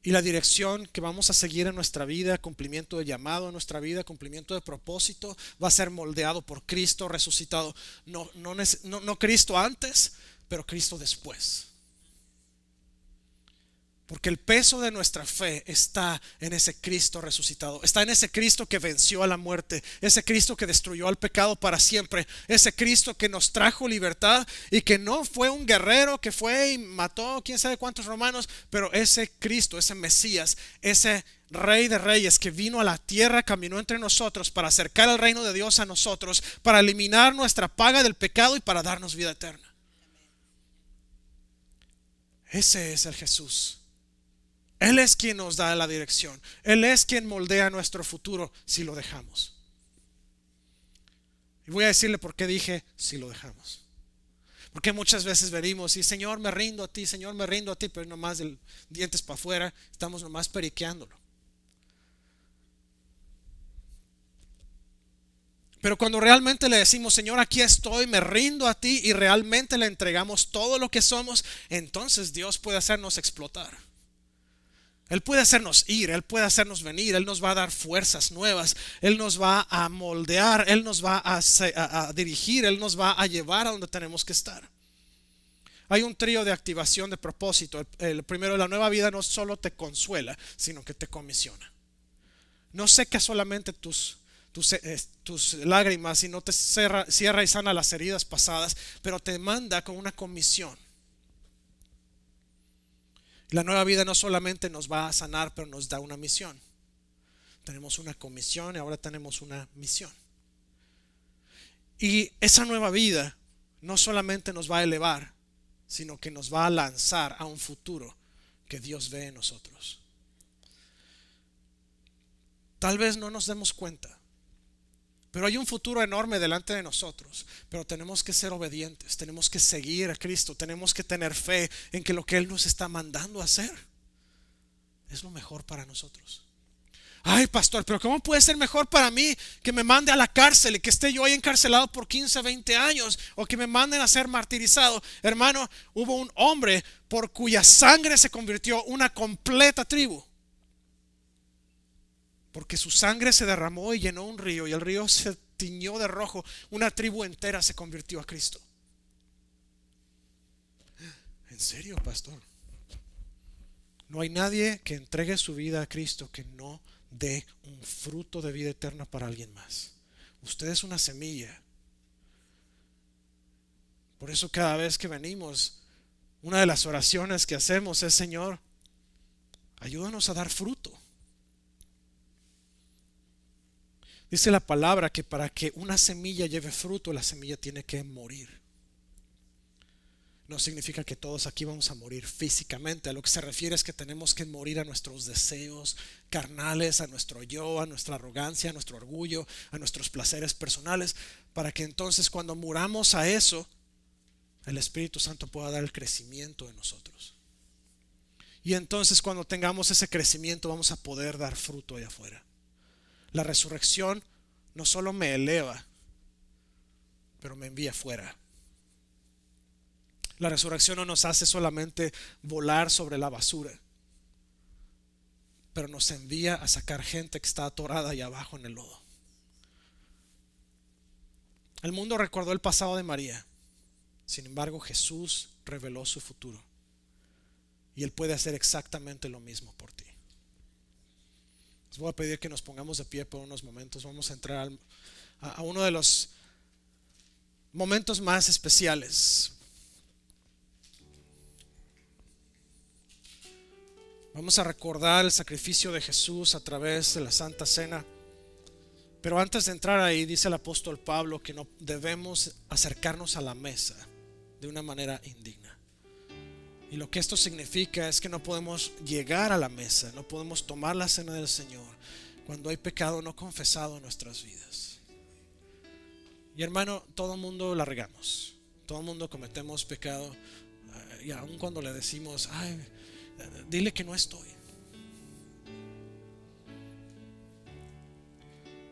y la dirección que vamos a seguir en nuestra vida, cumplimiento de llamado en nuestra vida, cumplimiento de propósito, va a ser moldeado por Cristo resucitado. No Cristo antes, pero Cristo después. Porque el peso de nuestra fe está en ese Cristo resucitado. Está en ese Cristo que venció a la muerte. Ese Cristo que destruyó al pecado para siempre. Ese Cristo que nos trajo libertad y que no fue un guerrero que fue y mató quién sabe cuántos romanos. Pero ese Cristo, ese Mesías, ese Rey de Reyes que vino a la tierra, caminó entre nosotros para acercar el reino de Dios a nosotros, para eliminar nuestra paga del pecado y para darnos vida eterna. Ese es el Jesús. Él es quien nos da la dirección. Él es quien moldea nuestro futuro si lo dejamos. Y voy a decirle por qué dije si lo dejamos. Porque muchas veces venimos y Señor me rindo a ti, Señor me rindo a ti, pero nomás del dientes para afuera estamos nomás periqueándolo. Pero cuando realmente le decimos Señor aquí estoy, me rindo a ti y realmente le entregamos todo lo que somos, entonces Dios puede hacernos explotar. Él puede hacernos ir, Él puede hacernos venir, Él nos va a dar fuerzas nuevas, Él nos va a moldear, Él nos va a dirigir, Él nos va a llevar a donde tenemos que estar. Hay un trío de activación de propósito. El primero, la nueva vida no solo te consuela, sino que te comisiona. No seca solamente tus lágrimas y no te cierra y sana las heridas pasadas, pero te manda con una comisión. La nueva vida no solamente nos va a sanar, pero nos da una misión. Tenemos una comisión y ahora tenemos una misión. Y esa nueva vida no solamente nos va a elevar, sino que nos va a lanzar a un futuro que Dios ve en nosotros. Tal vez no nos demos cuenta, pero hay un futuro enorme delante de nosotros. Pero tenemos que ser obedientes, tenemos que seguir a Cristo, tenemos que tener fe en que lo que Él nos está mandando a hacer es lo mejor para nosotros. Ay, pastor, pero ¿cómo puede ser mejor para mí que me mande a la cárcel y que esté yo ahí encarcelado por 15, 20 años o que me manden a ser martirizado? Hermano, hubo un hombre por cuya sangre se convirtió una completa tribu. Porque su sangre se derramó y llenó un río y el río se tiñó de rojo. Una tribu entera se convirtió a Cristo. ¿En serio, pastor? No hay nadie que entregue su vida a Cristo que no dé un fruto de vida eterna para alguien más. Usted es una semilla. Por eso cada vez que venimos, una de las oraciones que hacemos es: Señor, ayúdanos a dar fruto. Dice la palabra que para que una semilla lleve fruto, la semilla tiene que morir. No significa que todos aquí vamos a morir físicamente. A lo que se refiere es que tenemos que morir a nuestros deseos carnales, a nuestro yo, a nuestra arrogancia, a nuestro orgullo, a nuestros placeres personales, para que entonces cuando muramos a eso, el Espíritu Santo pueda dar el crecimiento en nosotros. Y entonces cuando tengamos ese crecimiento vamos a poder dar fruto allá afuera. La resurrección no solo me eleva, pero me envía fuera. La resurrección no nos hace solamente volar sobre la basura, pero nos envía a sacar gente que está atorada allá abajo en el lodo. El mundo recordó el pasado de María. Sin embargo, Jesús reveló su futuro. Y Él puede hacer exactamente lo mismo por ti. Les voy a pedir que nos pongamos de pie por unos momentos. Vamos a entrar a uno de los momentos más especiales. Vamos a recordar el sacrificio de Jesús a través de la Santa Cena. Pero antes de entrar ahí, dice el apóstol Pablo que no debemos acercarnos a la mesa de una manera indigna. Y lo que esto significa es que no podemos llegar a la mesa, no podemos tomar la cena del Señor cuando hay pecado no confesado en nuestras vidas. Y hermano, todo el mundo la regamos, Todo el mundo cometemos pecado. Y aun cuando le decimos, ay, dile que no estoy.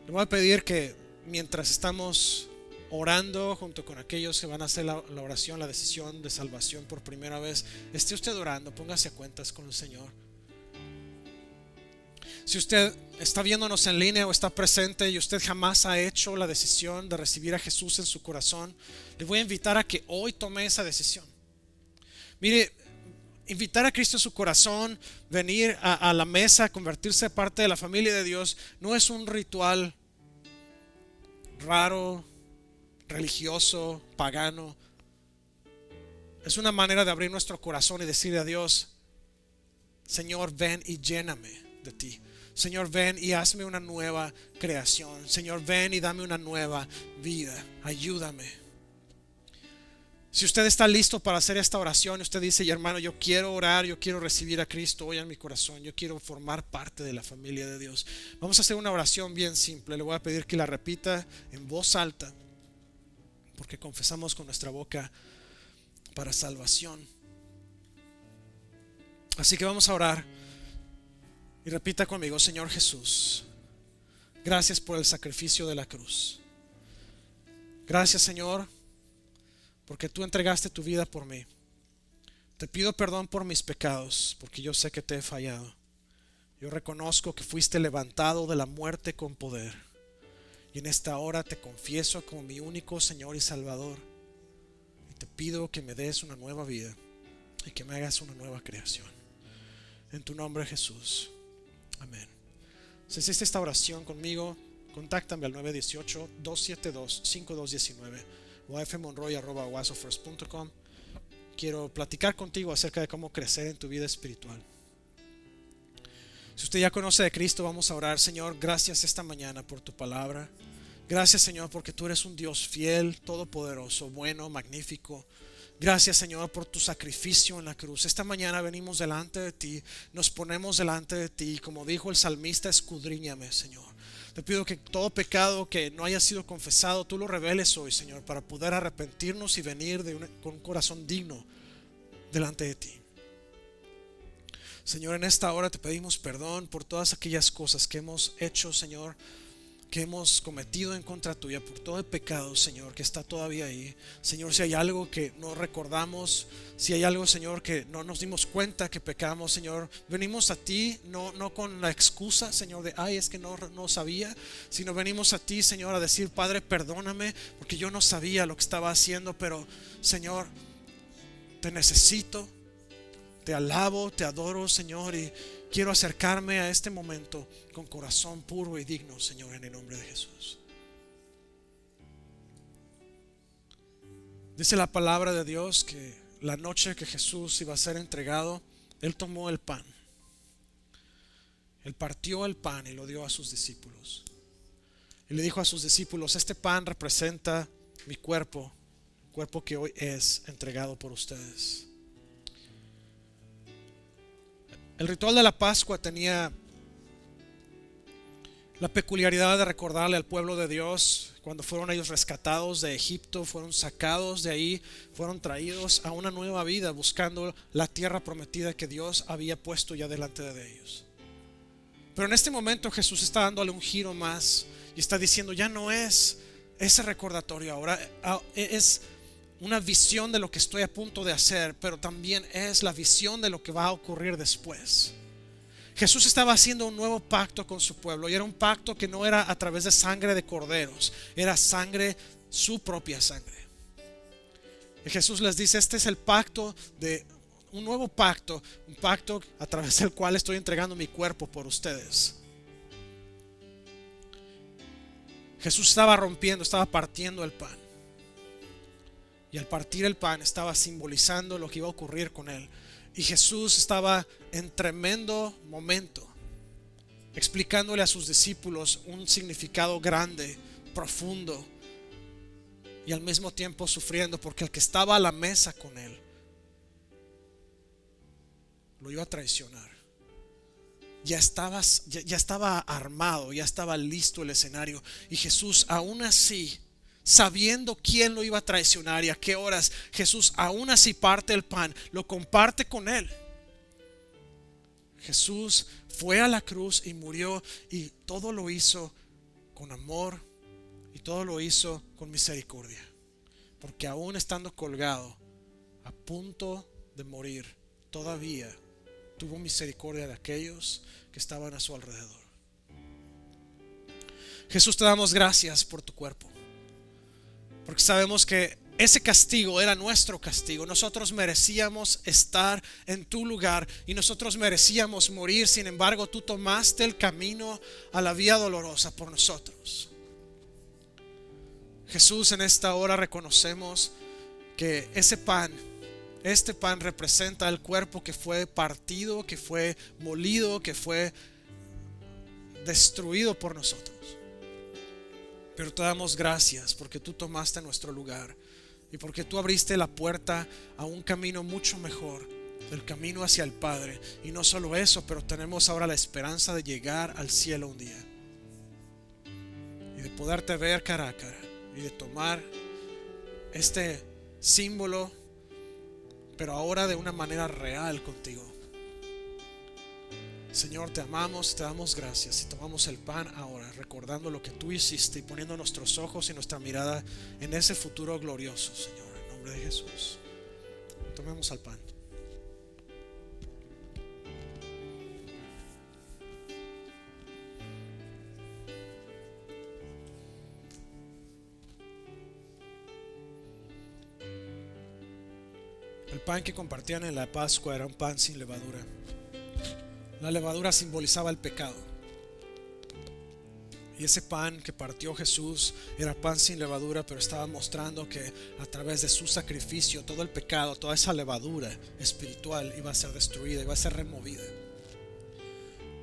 Le voy a pedir que mientras estamos orando junto con aquellos que van a hacer la oración, la decisión de salvación por primera vez, esté usted orando, póngase a cuentas con el Señor. Si usted está viéndonos en línea o está presente y usted jamás ha hecho la decisión de recibir a Jesús en su corazón, le voy a invitar a que hoy tome esa decisión. Mire, invitar a Cristo en su corazón, venir a la mesa, convertirse parte de la familia de Dios, no es un ritual raro, religioso, pagano. Es una manera de abrir nuestro corazón y decirle a Dios: Señor, ven y lléname de ti. Señor, ven y hazme una nueva creación. Señor, ven y dame una nueva vida. Ayúdame. Si usted está listo para hacer esta oración, usted dice: hermano, yo quiero orar, yo quiero recibir a Cristo hoy en mi corazón, yo quiero formar parte de la familia de Dios. Vamos a hacer una oración bien simple. Le voy a pedir que la repita en voz alta, porque confesamos con nuestra boca para salvación. Así que vamos a orar y repita conmigo: Señor Jesús, gracias por el sacrificio de la cruz. Gracias, Señor, porque tú entregaste tu vida por mí. Te pido perdón por mis pecados, porque yo sé que te he fallado. Yo reconozco que fuiste levantado de la muerte con poder, y en esta hora te confieso como mi único Señor y Salvador, y te pido que me des una nueva vida y que me hagas una nueva creación. En tu nombre, Jesús. Amén. Si hiciste esta oración conmigo, contáctame al 918-272-5219 o a fmonroy@oasofirst.com. Quiero platicar contigo acerca de cómo crecer en tu vida espiritual. Si usted ya conoce de Cristo, vamos a orar. Señor, gracias esta mañana por tu palabra. Gracias, Señor, porque tú eres un Dios fiel, todopoderoso, bueno, magnífico. Gracias, Señor, por tu sacrificio en la cruz. Esta mañana venimos delante de ti, nos ponemos delante de ti. Como dijo el salmista, escudriñame, Señor. Te pido que todo pecado que no haya sido confesado, tú lo reveles hoy, Señor, para poder arrepentirnos y venir con un corazón digno delante de ti. Señor, en esta hora te pedimos perdón por todas aquellas cosas que hemos hecho, Señor, que hemos cometido en contra tuya, por todo el pecado, Señor, que está todavía ahí. Señor, si hay algo que no recordamos, si hay algo, Señor, que no nos dimos cuenta que pecamos, Señor, venimos a ti, no con la excusa, Señor, de ay, es que no sabía, sino venimos a ti, Señor, a decir: Padre, perdóname, porque yo no sabía lo que estaba haciendo, pero, Señor, te necesito, te alabo, te adoro, Señor, y quiero acercarme a este momento con corazón puro y digno, Señor, en el nombre de Jesús. Dice la palabra de Dios que la noche que Jesús iba a ser entregado, Él tomó el pan. Él partió el pan y lo dio a sus discípulos. Y le dijo a sus discípulos: este pan representa mi cuerpo, el cuerpo que hoy es entregado por ustedes. El ritual de la Pascua tenía la peculiaridad de recordarle al pueblo de Dios cuando fueron ellos rescatados de Egipto, fueron sacados de ahí, fueron traídos a una nueva vida buscando la tierra prometida que Dios había puesto ya delante de ellos. Pero en este momento Jesús está dándole un giro más y está diciendo: ya no es ese recordatorio, ahora es una visión de lo que estoy a punto de hacer, pero también es la visión de lo que va a ocurrir después. Jesús estaba haciendo un nuevo pacto con su pueblo, y era un pacto que no era a través de sangre de corderos, era sangre, su propia sangre. Y Jesús les dice: este es el pacto de un nuevo pacto, un pacto a través del cual estoy entregando mi cuerpo por ustedes. Jesús estaba rompiendo, estaba partiendo el pan. Y al partir el pan estaba simbolizando lo que iba a ocurrir con él. Y Jesús estaba en tremendo momento, explicándole a sus discípulos un significado grande, profundo, y al mismo tiempo sufriendo, porque el que estaba a la mesa con él lo iba a traicionar. Ya estaba armado, ya estaba listo el escenario. Y Jesús aún así sabiendo quién lo iba a traicionar y a qué horas, Jesús aún así parte el pan, lo comparte con él. Jesús fue a la cruz y murió, y todo lo hizo con amor y todo lo hizo con misericordia, porque aún estando colgado a punto de morir, todavía tuvo misericordia de aquellos que estaban a su alrededor. Jesús, te damos gracias por tu cuerpo, porque sabemos que ese castigo era nuestro castigo. Nosotros merecíamos estar en tu lugar y nosotros merecíamos morir. Sin embargo, tú tomaste el camino a la vía dolorosa por nosotros. Jesús, en esta hora reconocemos que este pan representa el cuerpo que fue partido, que fue molido, que fue destruido por nosotros. Pero te damos gracias porque tú tomaste nuestro lugar y porque tú abriste la puerta a un camino mucho mejor, el camino hacia el Padre. Y no solo eso, pero tenemos ahora la esperanza de llegar al cielo un día y de poderte ver cara a cara y de tomar este símbolo, pero ahora de una manera real contigo. Señor, te amamos, te damos gracias y tomamos el pan ahora, recordando lo que tú hiciste y poniendo nuestros ojos y nuestra mirada en ese futuro glorioso, Señor, en nombre de Jesús. Tomemos el pan. El pan que compartían en la Pascua era un pan sin levadura. La levadura simbolizaba el pecado. Y ese pan que partió Jesús era pan sin levadura, pero estaba mostrando que a través de su sacrificio todo el pecado, toda esa levadura espiritual iba a ser destruida, iba a ser removida.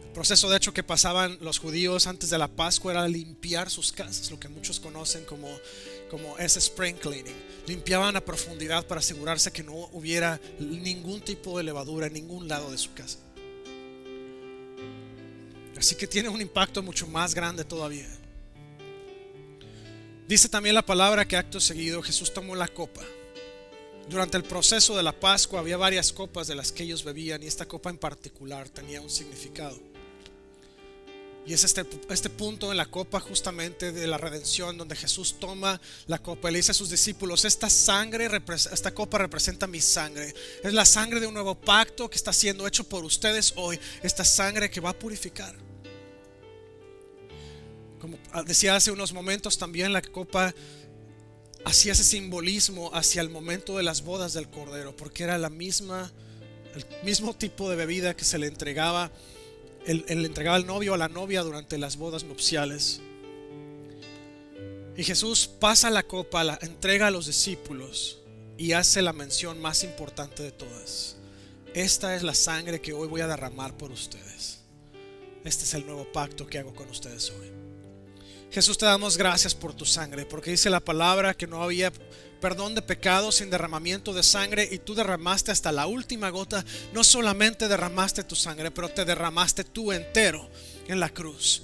El proceso de hecho que pasaban los judíos antes de la Pascua era limpiar sus casas, lo que muchos conocen como ese spring cleaning. Limpiaban a profundidad para asegurarse que no hubiera ningún tipo de levadura en ningún lado de su casa. Así que tiene un impacto mucho más grande todavía. Dice también la palabra que acto seguido Jesús tomó la copa. Durante el proceso de la Pascua había varias copas de las que ellos bebían, y esta copa en particular tenía un significado. Y es este punto en la copa justamente de la redención, donde Jesús toma la copa y le dice a sus discípulos: esta copa representa mi sangre. Es la sangre de un nuevo pacto que está siendo hecho por ustedes hoy. Esta sangre que va a purificar. Como decía hace unos momentos, también la copa hacía ese simbolismo hacia el momento de las bodas del Cordero, porque era el mismo tipo de bebida que se le entregaba el novio a la novia durante las bodas nupciales. Y Jesús pasa la copa, la entrega a los discípulos y hace la mención más importante de todas: esta es la sangre que hoy voy a derramar por ustedes. Este es el nuevo pacto que hago con ustedes hoy. Jesús, te damos gracias por tu sangre, porque dice la palabra que no había perdón de pecados sin derramamiento de sangre, y tú derramaste hasta la última gota. No solamente derramaste tu sangre, pero te derramaste tú entero en la cruz.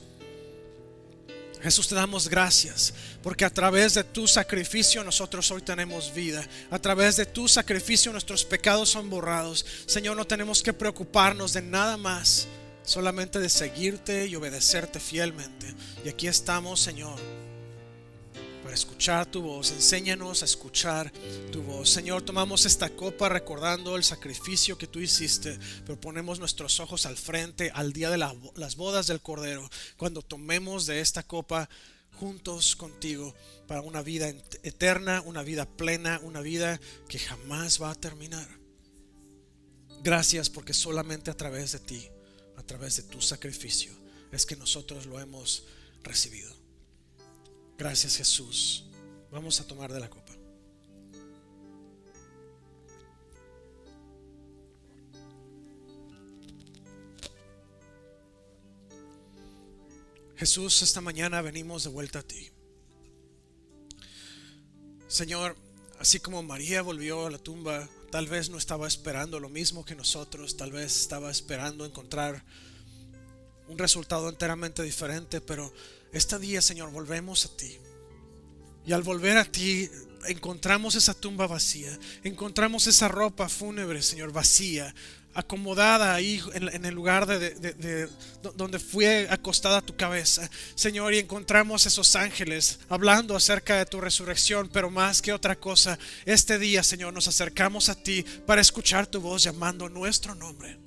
Jesús, te damos gracias porque a través de tu sacrificio nosotros hoy tenemos vida. A través de tu sacrificio nuestros pecados son borrados. Señor, no tenemos que preocuparnos de nada más, solamente de seguirte y obedecerte fielmente. Y aquí estamos, Señor, para escuchar tu voz. Enséñanos a escuchar tu voz. Señor, tomamos esta copa recordando el sacrificio que tú hiciste, pero ponemos nuestros ojos al frente, al día de las bodas del Cordero, cuando tomemos de esta copa juntos contigo para una vida eterna, una vida plena, una vida que jamás va a terminar. Gracias, porque solamente a través de ti, a través de tu sacrificio, es que nosotros lo hemos recibido. Gracias, Jesús. Vamos a tomar de la copa. Jesús, esta mañana venimos de vuelta a ti. Señor, así como María volvió a la tumba, tal vez no estaba esperando lo mismo que nosotros, tal vez estaba esperando encontrar un resultado enteramente diferente, pero este día, Señor, volvemos a ti. Y al volver a ti, encontramos esa tumba vacía, encontramos esa ropa fúnebre, Señor, vacía, acomodada ahí en el lugar donde fue acostada tu cabeza, Señor, y encontramos esos ángeles hablando acerca de tu resurrección. Pero más que otra cosa, este día, Señor, nos acercamos a ti para escuchar tu voz llamando nuestro nombre.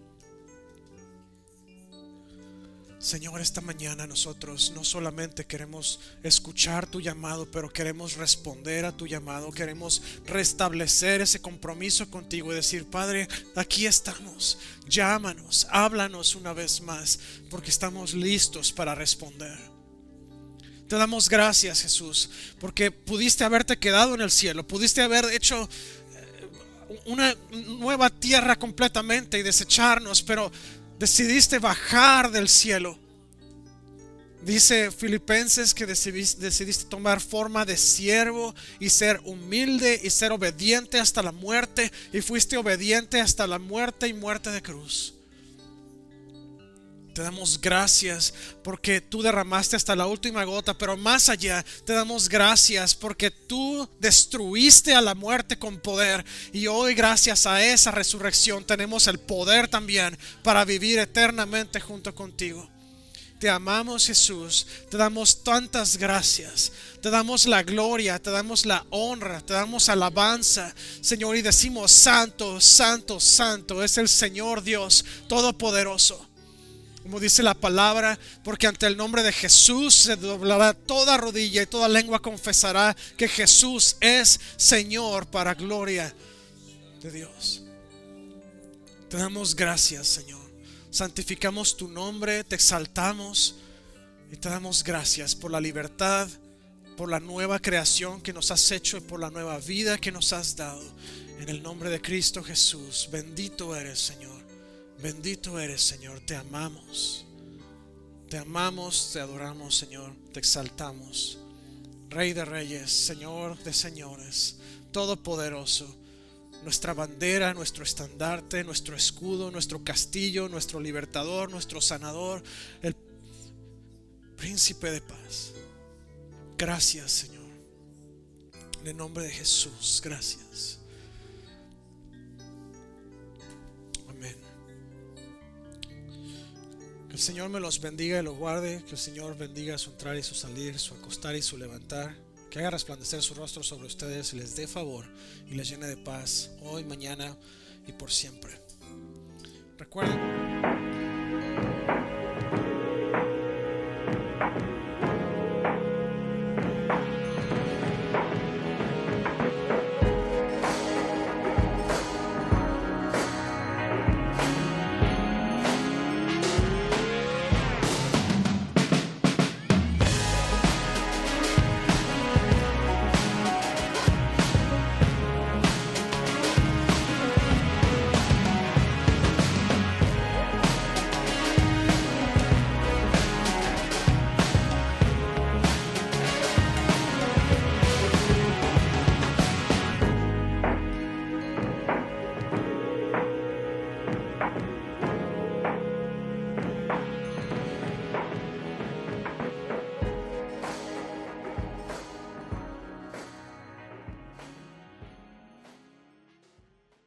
Señor, esta mañana nosotros no solamente queremos escuchar tu llamado, pero queremos responder a tu llamado. Queremos restablecer ese compromiso contigo y decir: Padre, aquí estamos, llámanos, háblanos una vez más, porque estamos listos para responder. Te damos gracias, Jesús, porque pudiste haberte quedado en el cielo, pudiste haber hecho una nueva tierra completamente y desecharnos, pero decidiste bajar del cielo. Dice Filipenses que decidiste tomar forma de siervo y ser humilde y ser obediente hasta la muerte, y fuiste obediente hasta la muerte y muerte de cruz. Te damos gracias porque tú derramaste hasta la última gota, pero más allá, te damos gracias porque tú destruiste a la muerte con poder, y hoy, gracias a esa resurrección, tenemos el poder también para vivir eternamente junto contigo. Te amamos, Jesús, te damos tantas gracias, te damos la gloria, te damos la honra, te damos alabanza, Señor, y decimos: santo, santo, santo es el Señor Dios Todopoderoso. Como dice la palabra, porque ante el nombre de Jesús se doblará toda rodilla y toda lengua confesará que Jesús es Señor, para gloria de Dios. Te damos gracias, Señor. Santificamos tu nombre, te exaltamos y te damos gracias por la libertad, por la nueva creación que nos has hecho y por la nueva vida que nos has dado. En el nombre de Cristo Jesús, bendito eres, Señor. Bendito eres, Señor. Te amamos, te adoramos, Señor. Te exaltamos, Rey de reyes, Señor de señores, Todopoderoso. Nuestra bandera, nuestro estandarte, nuestro escudo, nuestro castillo, nuestro libertador, nuestro sanador, el príncipe de paz. Gracias, Señor. En el nombre de Jesús, gracias. Amén. Que el Señor me los bendiga y los guarde. Que el Señor bendiga su entrar y su salir, su acostar y su levantar. Que haga resplandecer su rostro sobre ustedes y les dé favor y les llene de paz hoy, mañana y por siempre. Recuerden